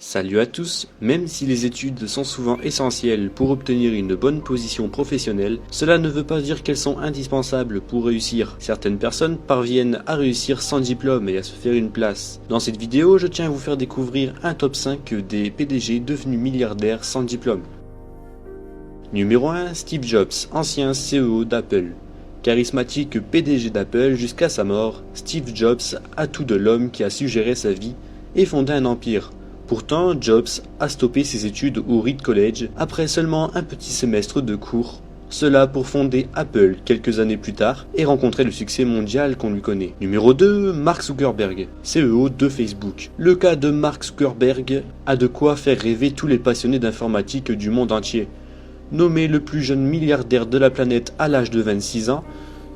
Salut à tous, même si les études sont souvent essentielles pour obtenir une bonne position professionnelle, cela ne veut pas dire qu'elles sont indispensables pour réussir. Certaines personnes parviennent à réussir sans diplôme et à se faire une place. Dans cette vidéo, je tiens à vous faire découvrir un top 5 des PDG devenus milliardaires sans diplôme. Numéro 1, Steve Jobs, ancien CEO d'Apple. Charismatique PDG d'Apple jusqu'à sa mort, Steve Jobs a tout de l'homme qui a su gérer sa vie et fonder un empire. Pourtant, Jobs a stoppé ses études au Reed College après seulement un petit semestre de cours. Cela pour fonder Apple quelques années plus tard et rencontrer le succès mondial qu'on lui connaît. Numéro 2, Mark Zuckerberg, CEO de Facebook. Le cas de Mark Zuckerberg a de quoi faire rêver tous les passionnés d'informatique du monde entier. Nommé le plus jeune milliardaire de la planète à l'âge de 26 ans,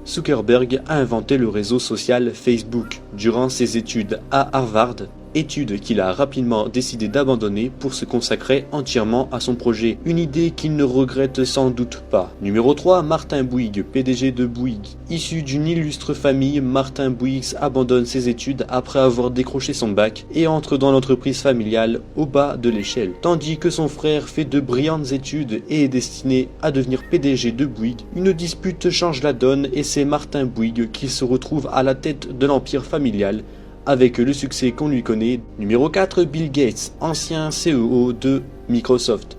Zuckerberg a inventé le réseau social Facebook durant ses études à Harvard, études qu'il a rapidement décidé d'abandonner pour se consacrer entièrement à son projet, une idée qu'il ne regrette sans doute pas. Numéro 3, Martin Bouygues, PDG de Bouygues. Issu d'une illustre famille, Martin Bouygues abandonne ses études après avoir décroché son bac et entre dans l'entreprise familiale au bas de l'échelle. Tandis que son frère fait de brillantes études et est destiné à devenir PDG de Bouygues, une dispute change la donne et c'est Martin Bouygues qui se retrouve à la tête de l'empire familial avec le succès qu'on lui connaît. Numéro 4, Bill Gates, ancien CEO de Microsoft.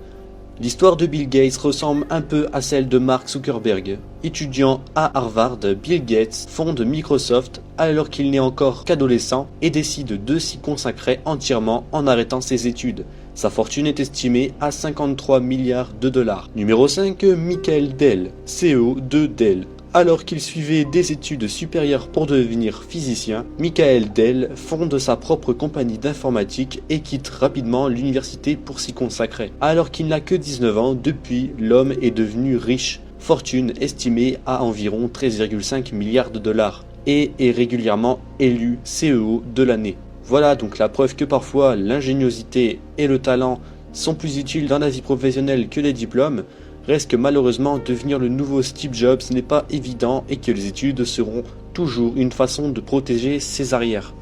L'histoire de Bill Gates ressemble un peu à celle de Mark Zuckerberg. Étudiant à Harvard, Bill Gates fonde Microsoft alors qu'il n'est encore qu'adolescent et décide de s'y consacrer entièrement en arrêtant ses études. Sa fortune est estimée à 53 milliards de dollars. Numéro 5, Michael Dell, CEO de Dell. Alors qu'il suivait des études supérieures pour devenir physicien, Michael Dell fonde sa propre compagnie d'informatique et quitte rapidement l'université pour s'y consacrer. Alors qu'il n'a que 19 ans, depuis, l'homme est devenu riche, fortune estimée à environ 13,5 milliards de dollars, et est régulièrement élu CEO de l'année. Voilà donc la preuve que parfois l'ingéniosité et le talent sont plus utiles dans la vie professionnelle que les diplômes. Reste que malheureusement devenir le nouveau Steve Jobs n'est pas évident et que les études seront toujours une façon de protéger ses arrières.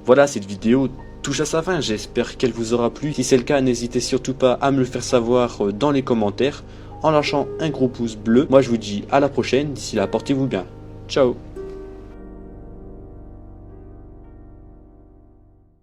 Voilà, cette vidéo touche à sa fin, j'espère qu'elle vous aura plu. Si c'est le cas, n'hésitez surtout pas à me le faire savoir dans les commentaires en lâchant un gros pouce bleu. Moi je vous dis à la prochaine, d'ici là portez-vous bien. Ciao.